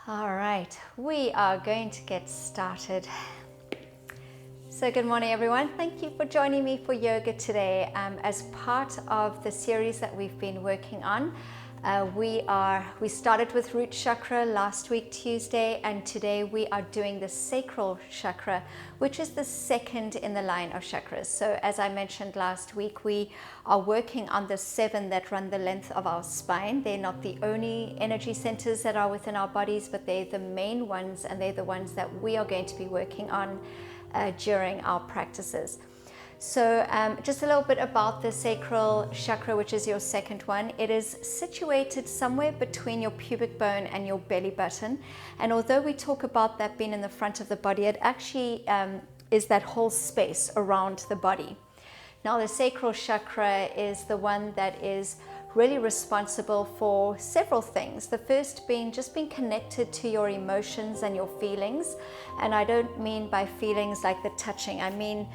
All right, we are going to get started. So good morning, everyone. Thank you for joining me for yoga today. As part of the series that we've been working on, we started with root chakra last week, Tuesday, and today we are doing the sacral chakra, which is the second in the line of chakras. So as I mentioned last week, we are working on the 7 that run the length of our spine. They're not the only energy centers that are within our bodies, but they're the main ones, and they're the ones that we are going to be working on during our practices. So just a little bit about the sacral chakra, which is your second one. It is situated somewhere between your pubic bone and your belly button. And although we talk about that being in the front of the body, it actually is that whole space around the body. Now, the sacral chakra is the one that is really responsible for several things. The first being just being connected to your emotions and your feelings. And I don't mean by feelings like the touching. I mean,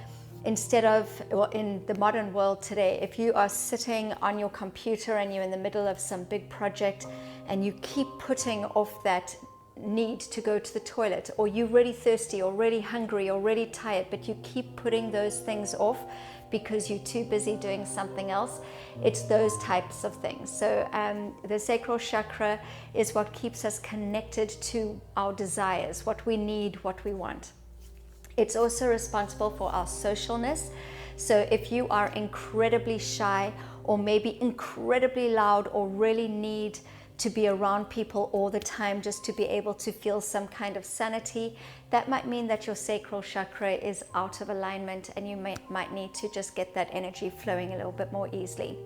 instead of, well, in the modern world today, if you are sitting on your computer and you're in the middle of some big project and you keep putting off that need to go to the toilet, or you're really thirsty or really hungry or really tired, but you keep putting those things off because you're too busy doing something else, it's those types of things. So the sacral chakra is what keeps us connected to our desires, what we need, what we want. It's also responsible for our socialness. So if you are incredibly shy or maybe incredibly loud or really need to be around people all the time just to be able to feel some kind of sanity, that might mean that your sacral chakra is out of alignment and you might need to just get that energy flowing a little bit more easily.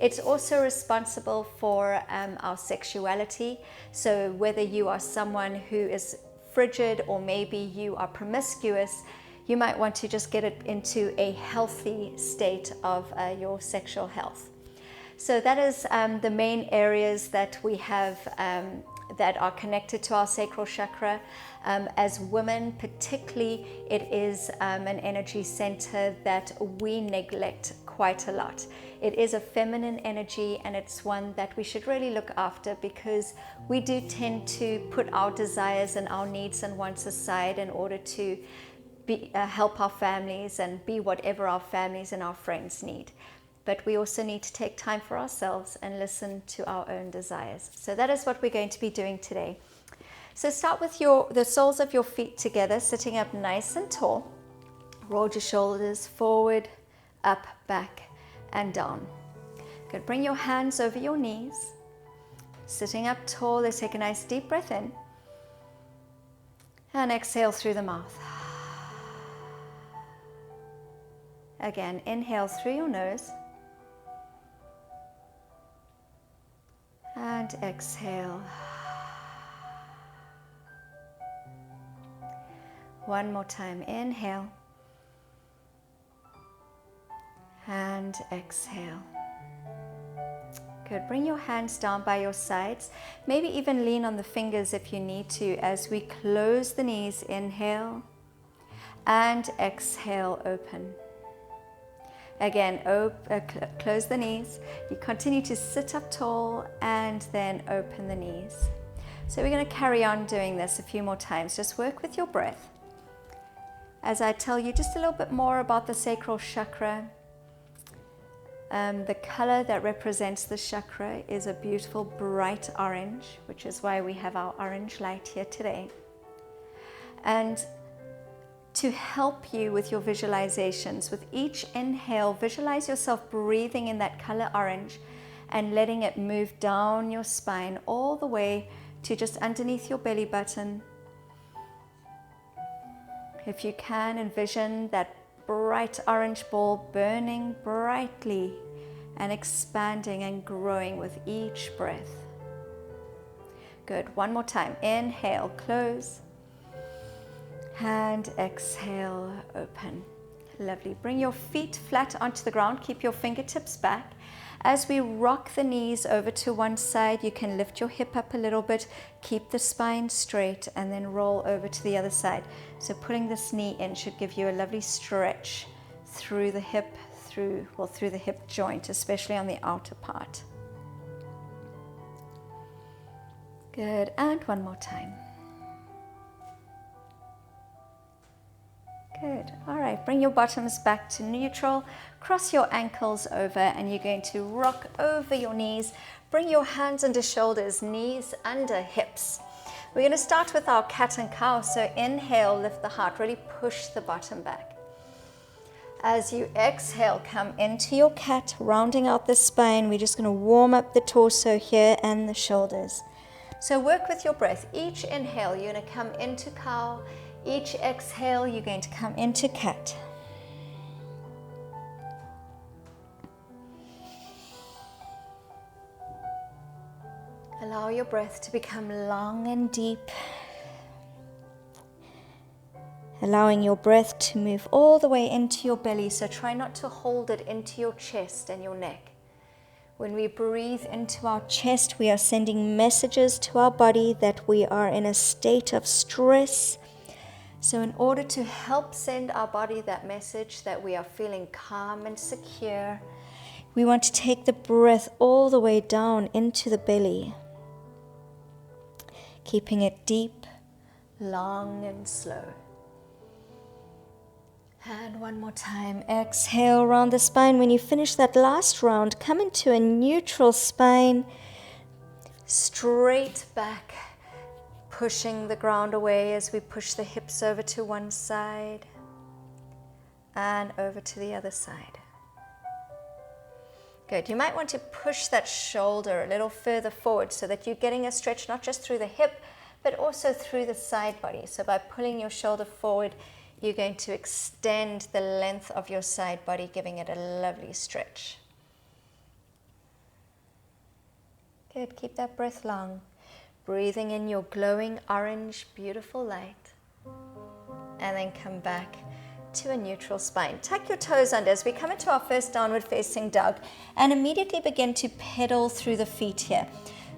It's also responsible for our sexuality. So whether you are someone who is frigid or maybe you are promiscuous, you might want to just get it into a healthy state of your sexual health. So that is the main areas that we have that are connected to our sacral chakra. As women particularly, it is an energy center that we neglect quite a lot. It is a feminine energy, and it's one that we should really look after, because we do tend to put our desires and our needs and wants aside in order to help our families and be whatever our families and our friends need. But we also need to take time for ourselves and listen to our own desires. So that is what we're going to be doing today. So start with the soles of your feet together, sitting up nice and tall. Roll your shoulders forward, up, back, and down. Good. Bring your hands over your knees. Sitting up tall, let's take a nice deep breath in. And exhale through the mouth. Again, inhale through your nose. And exhale. One more time. Inhale. And exhale. Good. Bring your hands down by your sides. Maybe even lean on the fingers if you need to as we close the knees. Inhale. And exhale, open. Again, close the knees. You continue to sit up tall and then open the knees. So we're going to carry on doing this a few more times. Just work with your breath. As I tell you just a little bit more about the sacral chakra, the color that represents the chakra is a beautiful bright orange, which is why we have our orange light here today. And to help you with your visualizations, with each inhale, visualize yourself breathing in that color orange and letting it move down your spine all the way to just underneath your belly button. If you can, envision that bright orange ball burning brightly and expanding and growing with each breath. Good. One more time. Inhale, close. And exhale, open. Lovely. Bring your feet flat onto the ground. Keep your fingertips back. As we rock the knees over to one side, you can lift your hip up a little bit, keep the spine straight, and then roll over to the other side. So putting this knee in should give you a lovely stretch through the hip, through the hip joint, especially on the outer part. Good, and one more time. Good. All right, bring your bottoms back to neutral. Cross your ankles over and you're going to rock over your knees. Bring your hands under shoulders, knees under hips. We're going to start with our cat and cow. So inhale, lift the heart, really push the bottom back. As you exhale, come into your cat, rounding out the spine. We're just going to warm up the torso here and the shoulders. So work with your breath. Each inhale, you're going to come into cow. Each exhale, you're going to come into cat. Allow your breath to become long and deep. Allowing your breath to move all the way into your belly, so try not to hold it into your chest and your neck. When we breathe into our chest, we are sending messages to our body that we are in a state of stress. So in order to help send our body that message that we are feeling calm and secure, we want to take the breath all the way down into the belly, keeping it deep, long and slow. And one more time, exhale around the spine. When you finish that last round, come into a neutral spine, straight back, pushing the ground away as we push the hips over to one side and over to the other side. Good. You might want to push that shoulder a little further forward so that you're getting a stretch not just through the hip, but also through the side body. So by pulling your shoulder forward, you're going to extend the length of your side body, giving it a lovely stretch. Good. Keep that breath long. Breathing in your glowing orange, beautiful light. And then come back to a neutral spine. Tuck your toes under as we come into our first downward facing dog and immediately begin to pedal through the feet here.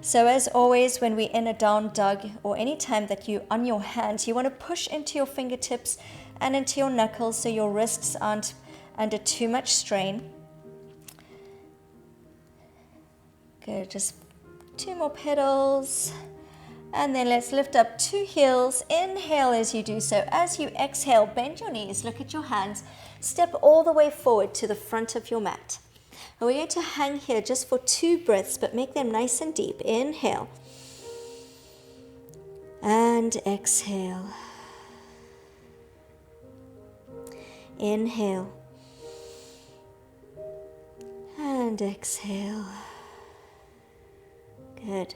So as always, when we're in a down dog or any time that you're on your hands, you want to push into your fingertips and into your knuckles so your wrists aren't under too much strain. Good, just 2 more pedals. And then let's lift up 2 heels. Inhale as you do so. As you exhale, bend your knees, look at your hands, step all the way forward to the front of your mat. And we're going to hang here just for 2 breaths, but make them nice and deep. Inhale. And exhale. Inhale. And exhale. Good.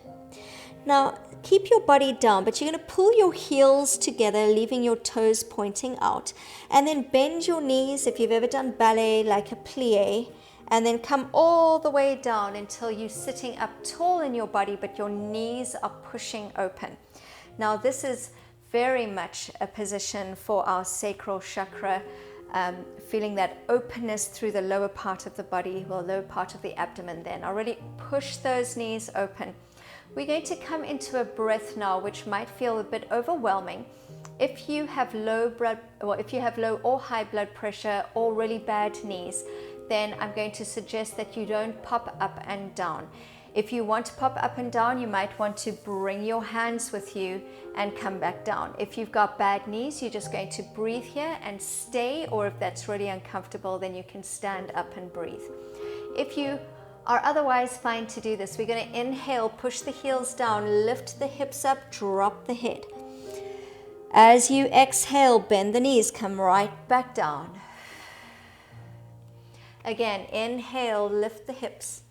Now, keep your body down, but you're going to pull your heels together, leaving your toes pointing out. And then bend your knees, if you've ever done ballet, like a plie. And then come all the way down until you're sitting up tall in your body, but your knees are pushing open. Now, this is very much a position for our sacral chakra, feeling that openness through the lower part of the body, or lower part of the abdomen then. I'll really push those knees open. We're going to come into a breath now, which might feel a bit overwhelming. If you have low or high blood pressure or really bad knees, then I'm going to suggest that you don't pop up and down. If you want to pop up and down, you might want to bring your hands with you and come back down. If you've got bad knees, you're just going to breathe here and stay, or if that's really uncomfortable, then you can stand up and breathe. If you are otherwise fine to do this, we're going to inhale, push the heels down, lift the hips up, drop the head. As you exhale, bend the knees, come right back down. Again, inhale, lift the hips.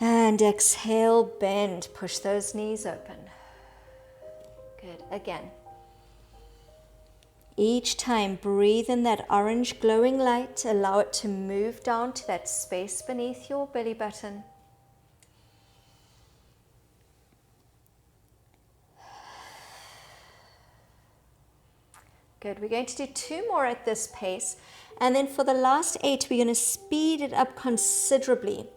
And exhale, bend, push those knees open. Good, again. Each time, breathe in that orange glowing light. Allow it to move down to that space beneath your belly button. Good. We're going to do 2 more at this pace. And then for the last 8, we're going to speed it up considerably.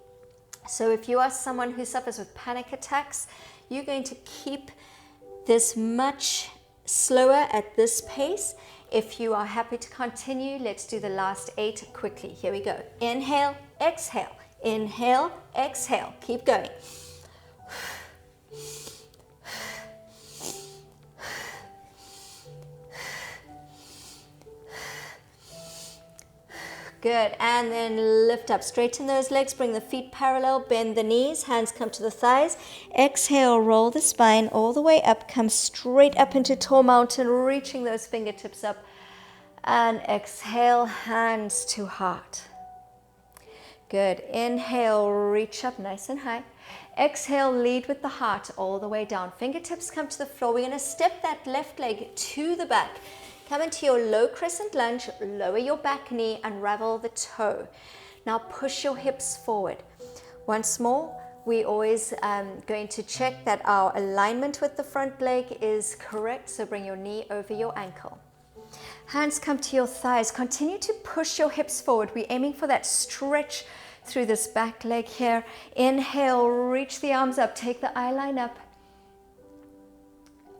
So if you are someone who suffers with panic attacks, you're going to keep this much slower at this pace. If you are happy to continue, let's do the last 8 quickly. Here we go. Inhale, exhale, inhale, exhale. Keep going. Good, and then lift up, straighten those legs, bring the feet parallel, bend the knees, hands come to the thighs. Exhale, roll the spine all the way up, come straight up into tall mountain, reaching those fingertips up. And exhale, hands to heart. Good, inhale, reach up nice and high. Exhale, lead with the heart all the way down. Fingertips come to the floor. We're going to step that left leg to the back. Come into your low crescent lunge, lower your back knee, unravel the toe. Now push your hips forward. Once more, we always going to check that our alignment with the front leg is correct, so bring your knee over your ankle. Hands come to your thighs. Continue to push your hips forward. We're aiming for that stretch through this back leg here. Inhale, reach the arms up, take the eye line up.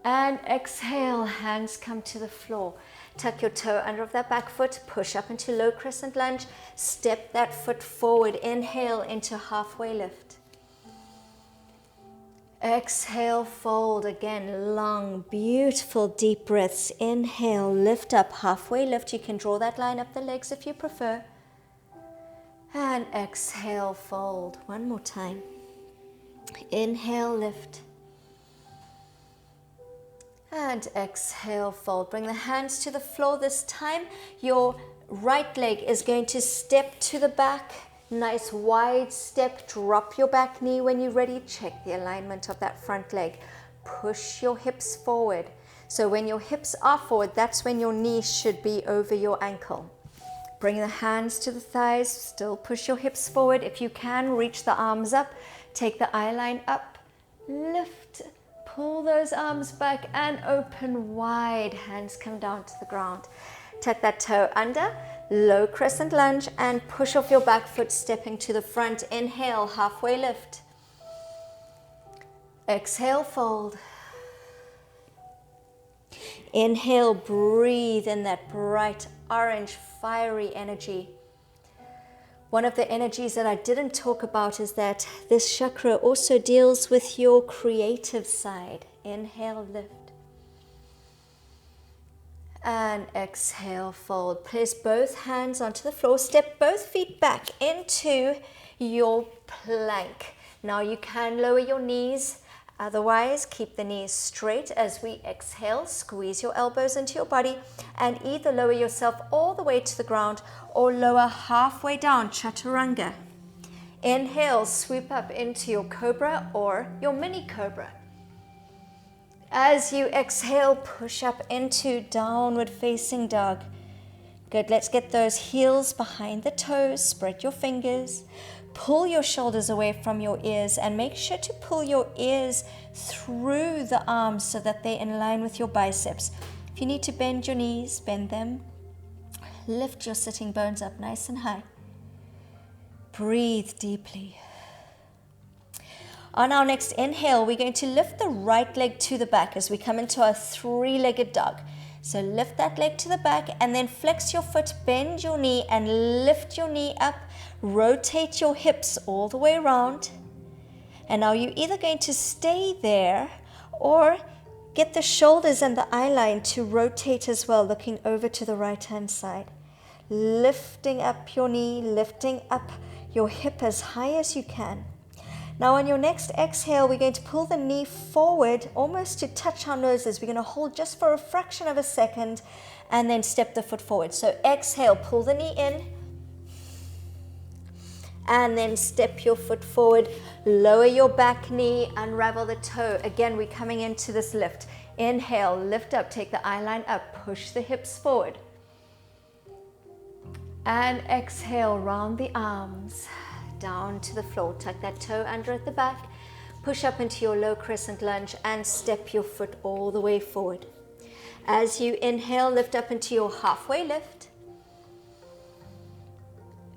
And exhale, hands come to the floor. Tuck your toe under of that back foot, push up into low crescent lunge, step that foot forward, inhale into halfway lift. Exhale, fold again, long, beautiful deep breaths. Inhale, lift up, halfway lift. You can draw that line up the legs if you prefer. And exhale, fold. One more time. Inhale, lift. And exhale, fold. Bring the hands to the floor. This time, your right leg is going to step to the back. Nice wide step. Drop your back knee when you're ready. Check the alignment of that front leg. Push your hips forward. So when your hips are forward, that's when your knee should be over your ankle. Bring the hands to the thighs. Still push your hips forward. If you can, reach the arms up. Take the eye line up. Lift. Pull those arms back and open wide. Hands come down to the ground. Tuck that toe under, low crescent lunge, and push off your back foot, stepping to the front. Inhale, halfway lift. Exhale, fold. Inhale, breathe in that bright orange, fiery energy. One of the energies that I didn't talk about is that this chakra also deals with your creative side. Inhale, lift. And exhale, fold. Place both hands onto the floor. Step both feet back into your plank. Now you can lower your knees. Otherwise, keep the knees straight as we exhale. Squeeze your elbows into your body and either lower yourself all the way to the ground or lower halfway down, chaturanga. Inhale, sweep up into your cobra or your mini cobra. As you exhale, push up into downward facing dog. Good, let's get those heels behind the toes. Spread your fingers. Pull your shoulders away from your ears and make sure to pull your ears through the arms so that they're in line with your biceps. If you need to bend your knees, bend them. Lift your sitting bones up nice and high. Breathe deeply. On our next inhale, we're going to lift the right leg to the back as we come into our three-legged dog. So lift that leg to the back and then flex your foot, bend your knee and lift your knee up. Rotate your hips all the way around. And now you're either going to stay there or get the shoulders and the eye line to rotate as well, looking over to the right-hand side. Lifting up your knee, lifting up your hip as high as you can. Now on your next exhale, we're going to pull the knee forward almost to touch our noses. We're going to hold just for a fraction of a second and then step the foot forward. So exhale, pull the knee in and then step your foot forward. Lower your back knee, unravel the toe. Again, we're coming into this lift. Inhale, lift up, take the eye line up, push the hips forward. And exhale, round the arms. Down to the floor. Tuck that toe under at the back. Push up into your low crescent lunge and step your foot all the way forward. As you inhale, lift up into your halfway lift.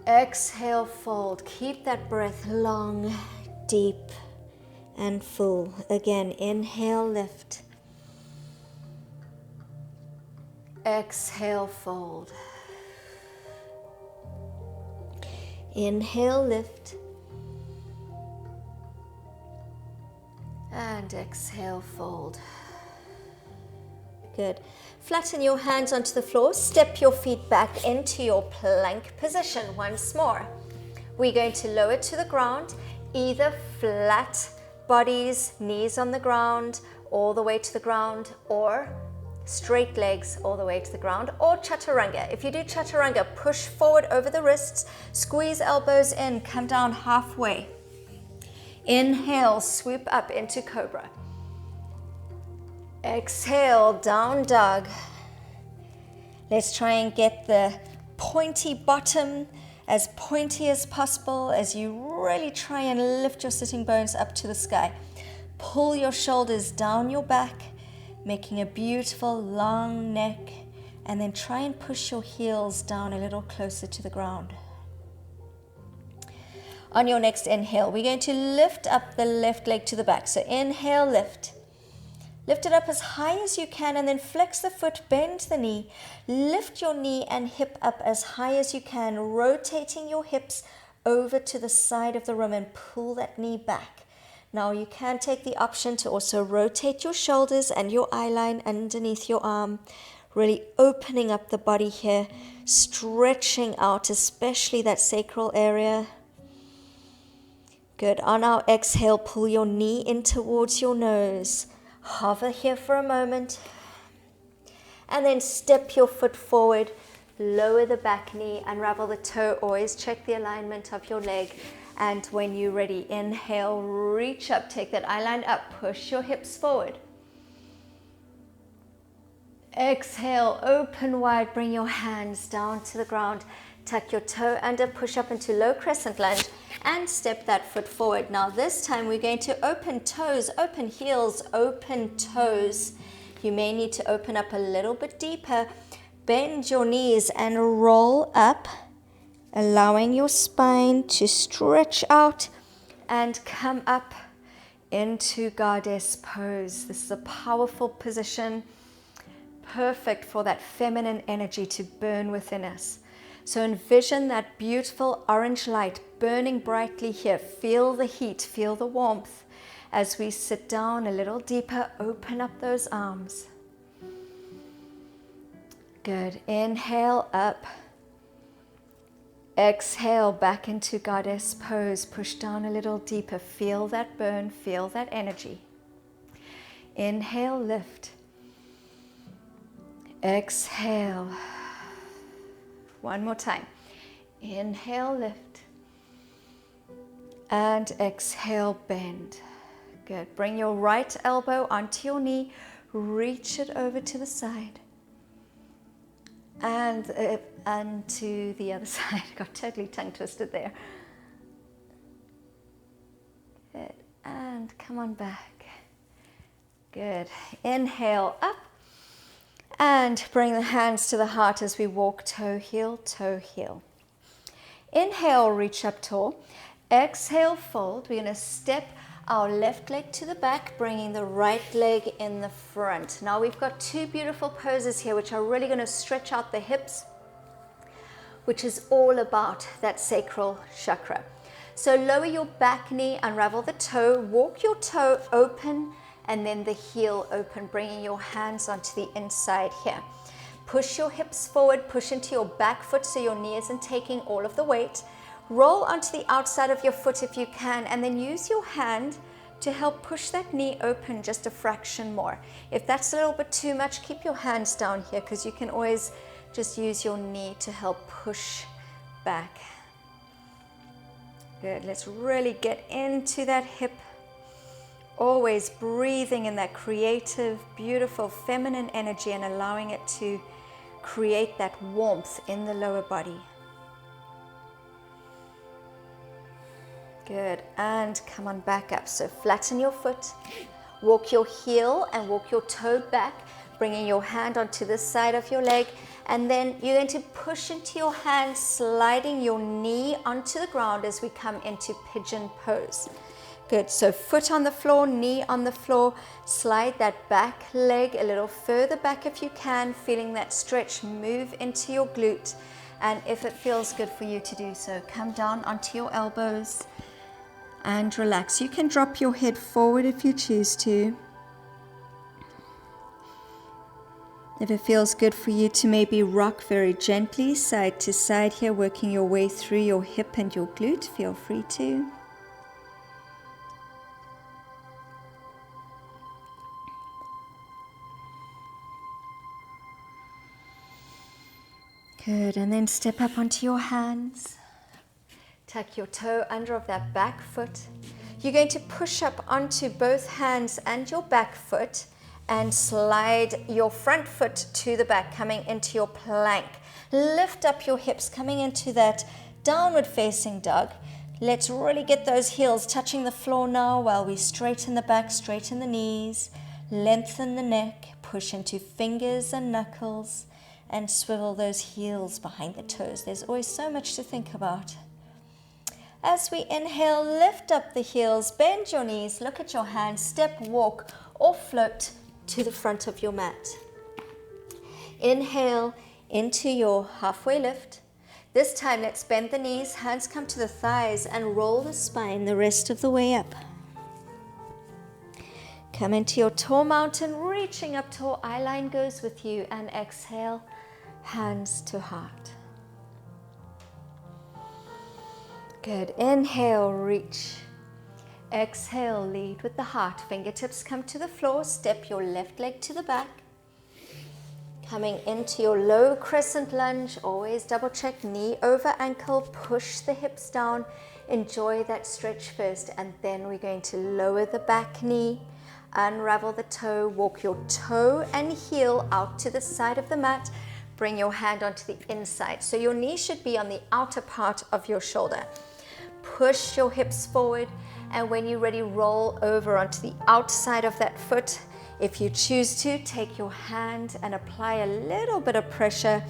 Exhale, fold. Keep that breath long, deep, and full. Again, inhale, lift. Exhale, fold. Inhale, lift. And exhale, fold. Good. Flatten your hands onto the floor. Step your feet back into your plank position once more. We're going to lower to the ground, either flat bodies, knees on the ground, all the way to the ground, or straight legs all the way to the ground, or chaturanga. If you do chaturanga, push forward over the wrists, squeeze elbows in, come down halfway. Inhale, swoop up into cobra. Exhale, down dog. Let's try and get the pointy bottom as pointy as possible as you really try and lift your sitting bones up to the sky. Pull your shoulders down your back, making a beautiful long neck, and then try and push your heels down a little closer to the ground. On your next inhale, we're going to lift up the left leg to the back. So inhale, lift. Lift it up as high as you can, and then flex the foot, bend the knee, lift your knee and hip up as high as you can, rotating your hips over to the side of the room and pull that knee back. Now you can take the option to also rotate your shoulders and your eye line underneath your arm, really opening up the body here, stretching out, especially that sacral area. Good. On our exhale, pull your knee in towards your nose. Hover here for a moment, and then step your foot forward, lower the back knee, unravel the toe. Always check the alignment of your leg, and when you're ready, inhale, reach up, take that eye line up, push your hips forward. Exhale, open wide, bring your hands down to the ground, tuck your toe under, push up into low crescent lunge, and step that foot forward. Now this time we're going to open toes, open heels, open toes. You may need to open up a little bit deeper. Bend your knees and roll up, allowing your spine to stretch out and come up into goddess pose. This is a powerful position, perfect for that feminine energy to burn within us. So envision that beautiful orange light burning brightly here. Feel the heat, feel the warmth. As we sit down a little deeper, open up those arms. Good. Inhale up. Exhale back into goddess pose. Push down a little deeper. Feel that burn, feel that energy. Inhale, lift. Exhale. One more time. Inhale, lift. And exhale, bend. Good. Bring your right elbow onto your knee. Reach it over to the side. And to the other side. Got totally tongue twisted there. Good. And come on back. Good. Inhale, up. And bring the hands to the heart as we walk toe heel, toe heel. Inhale, reach up tall. Exhale, fold. We're going to step our left leg to the back, bringing the right leg in the front. Now we've got two beautiful poses here, which are really going to stretch out the hips, which is all about that sacral chakra. So lower your back knee, unravel the toe, walk your toe open, and then the heel open, bringing your hands onto the inside here. Push your hips forward, push into your back foot so your knee isn't taking all of the weight. Roll onto the outside of your foot if you can, and then use your hand to help push that knee open just a fraction more. If that's a little bit too much, keep your hands down here, because you can always just use your knee to help push back. Good. Let's really get into that hip. Always breathing in that creative, beautiful, feminine energy and allowing it to create that warmth in the lower body. Good. And come on back up. So flatten your foot, walk your heel and walk your toe back, bringing your hand onto the side of your leg. And then you're going to push into your hand, sliding your knee onto the ground as we come into pigeon pose. Good. So foot on the floor, knee on the floor. Slide that back leg a little further back if you can, feeling that stretch move into your glute. And if it feels good for you to do so, come down onto your elbows. and relax. You can drop your head forward if you choose to. If it feels good for you to maybe rock very gently side to side here, working your way through your hip and your glute, feel free to. Good, and then step up onto your hands. Tuck your toe under of that back foot. You're going to push up onto both hands and your back foot and slide your front foot to the back, coming into your plank. Lift up your hips, coming into that downward facing dog. Let's really get those heels touching the floor now while we straighten the back, straighten the knees, lengthen the neck, push into fingers and knuckles, and swivel those heels behind the toes. There's always so much to think about. As we inhale, lift up the heels, bend your knees, look at your hands, step, walk, or float to the front of your mat. Inhale into your halfway lift. This time, let's bend the knees, hands come to the thighs, and roll the spine the rest of the way up. Come into your tall mountain, reaching up tall, eye line goes with you, and exhale, hands to heart. Good, inhale, reach. Exhale, lead with the heart. Fingertips come to the floor, step your left leg to the back. Coming into your low crescent lunge, always double check knee over ankle, push the hips down. Enjoy that stretch first, and then we're going to lower the back knee, unravel the toe, walk your toe and heel out to the side of the mat. Bring your hand onto the inside. So your knee should be on the outer part of your shoulder. Push your hips forward, and when you're ready, roll over onto the outside of that foot. If you choose to, take your hand and apply a little bit of pressure,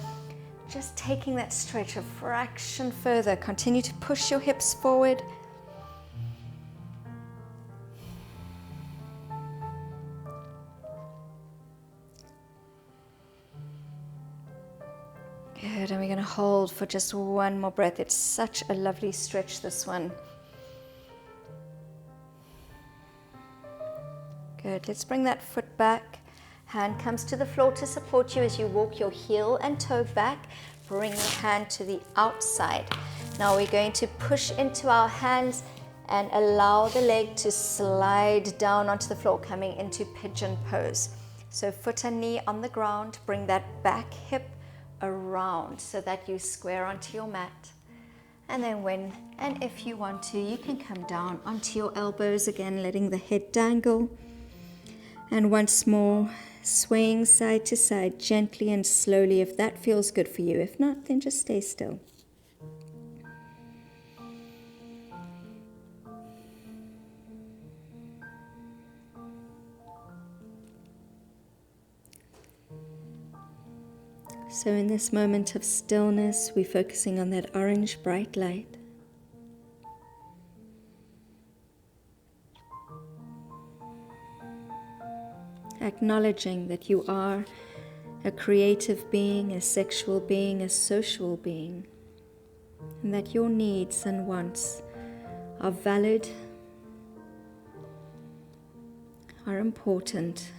just taking that stretch a fraction further. Continue to push your hips forward. Good, and we're going to hold for just one more breath. It's such a lovely stretch, this one. Good, let's bring that foot back. Hand comes to the floor to support you as you walk your heel and toe back. Bring your hand to the outside. Now we're going to push into our hands and allow the leg to slide down onto the floor, coming into pigeon pose. So foot and knee on the ground, bring that back hip around so that you square onto your mat. And then when and if you want to, you can come down onto your elbows again, letting the head dangle. And once more, swaying side to side, gently and slowly, if that feels good for you. If not, then just stay still. So in this moment of stillness, we're focusing on that orange bright light. Acknowledging that you are a creative being, a sexual being, a social being, and that your needs and wants are valid, are important.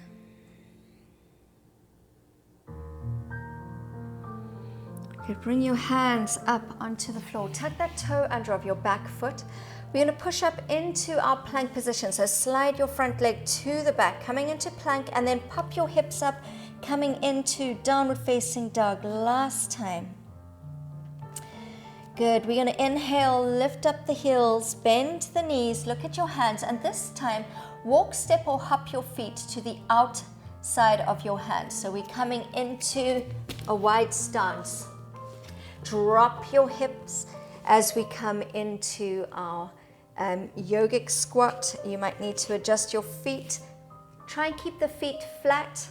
Okay, bring your hands up onto the floor. Tuck that toe under of your back foot. We're going to push up into our plank position. So slide your front leg to the back, coming into plank, and then pop your hips up, coming into downward facing dog. Last time. Good. We're going to inhale, lift up the heels, bend the knees, look at your hands, and this time walk, step, or hop your feet to the outside of your hands. So we're coming into a wide stance. Drop your hips as we come into our yogic squat. You might need to adjust your feet. Try and keep the feet flat.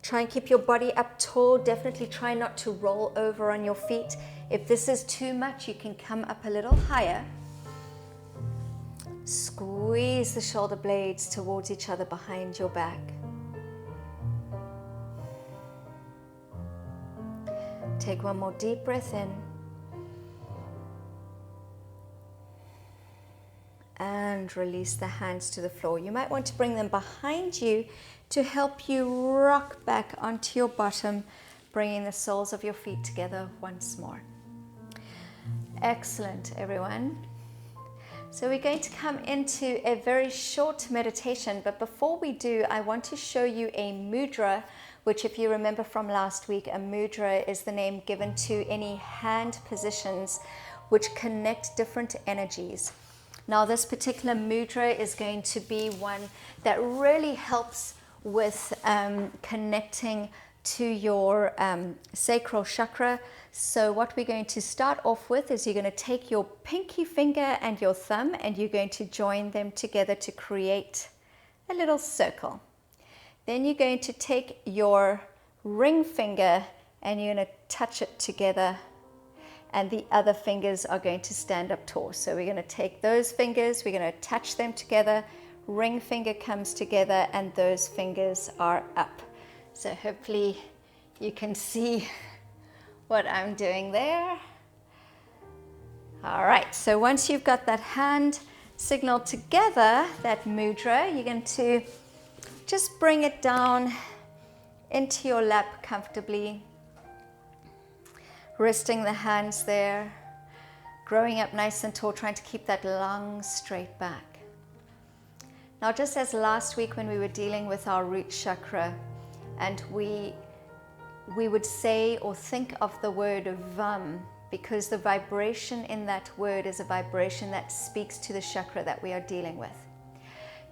Try and keep your body up tall. Definitely try not to roll over on your feet. If this is too much, you can come up a little higher. Squeeze the shoulder blades towards each other behind your back. Take one more deep breath in. And and release the hands to the floor. You might want to bring them behind you to help you rock back onto your bottom, bringing the soles of your feet together once more. Excellent, everyone. So we're going to come into a very short meditation, but before we do, I want to show you a mudra, which, if you remember from last week, a mudra is the name given to any hand positions which connect different energies. Now, this particular mudra is going to be one that really helps with connecting to your sacral chakra. So what we're going to start off with is you're going to take your pinky finger and your thumb, and you're going to join them together to create a little circle. Then you're going to take your ring finger and you're going to touch it together, and the other fingers are going to stand up tall. So we're going to take those fingers, we're going to touch them together, ring finger comes together, and those fingers are up. So hopefully you can see what I'm doing there. All right, so once you've got that hand signal together, that mudra, you're going to just bring it down into your lap comfortably, resting the hands there, growing up nice and tall, trying to keep that long straight back. Now, just as last week when we were dealing with our root chakra, and we would say or think of the word vam, because the vibration in that word is a vibration that speaks to the chakra that we are dealing with.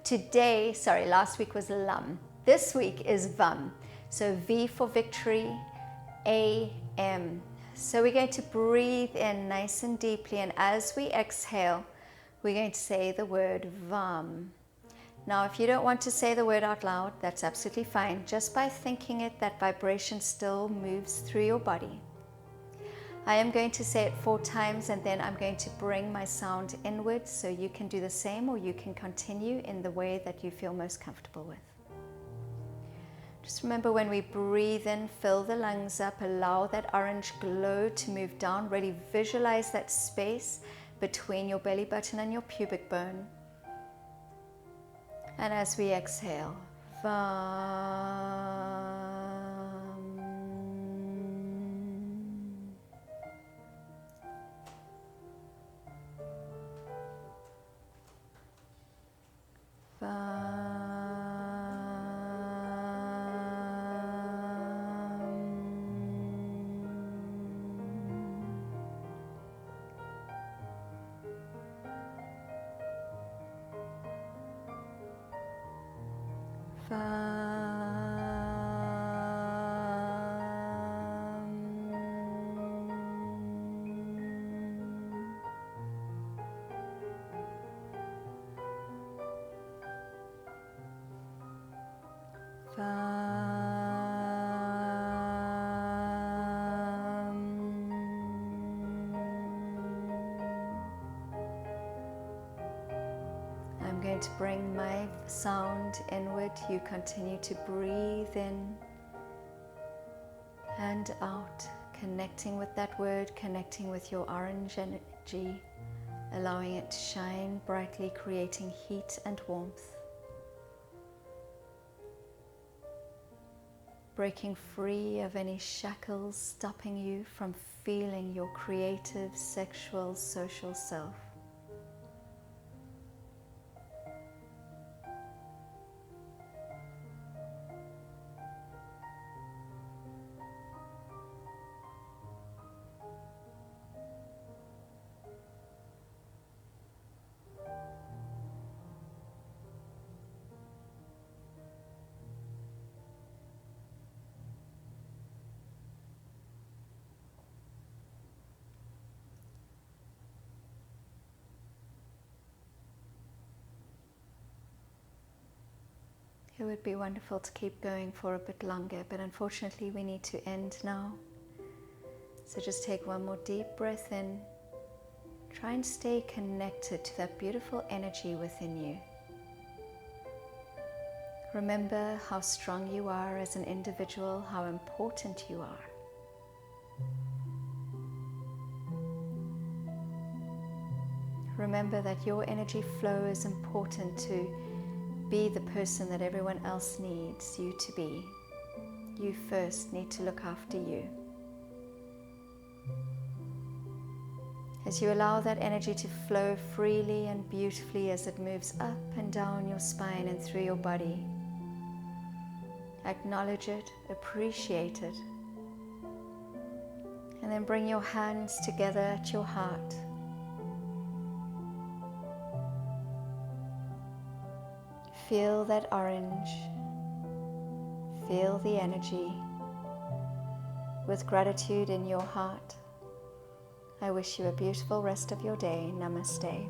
Today, sorry, last week was lam. This week is vam. So V for victory, A-M. So we're going to breathe in nice and deeply, and as we exhale, we're going to say the word vam. Now, if you don't want to say the word out loud, that's absolutely fine. Just by thinking it, that vibration still moves through your body. I am going to say it 4 times, and then I'm going to bring my sound inwards, so you can do the same, or you can continue in the way that you feel most comfortable with. Just remember, when we breathe in, fill the lungs up, allow that orange glow to move down. Really visualize that space between your belly button and your pubic bone. And as we exhale, vam. I'm going to bring my sound inward. You continue to breathe in and out, connecting with that word, connecting with your orange energy, allowing it to shine brightly, creating heat and warmth. Breaking free of any shackles stopping you from feeling your creative, sexual, social self. It would be wonderful to keep going for a bit longer, but unfortunately we need to end now. So just take one more deep breath in. Try and stay connected to that beautiful energy within you. Remember how strong you are as an individual, how important you are. Remember that your energy flow is important to be the person that everyone else needs you to be. You first need to look after you. As you allow that energy to flow freely and beautifully as it moves up and down your spine and through your body, acknowledge it, appreciate it, and then bring your hands together at your heart. Feel that orange, feel the energy. With gratitude in your heart, I wish you a beautiful rest of your day. Namaste.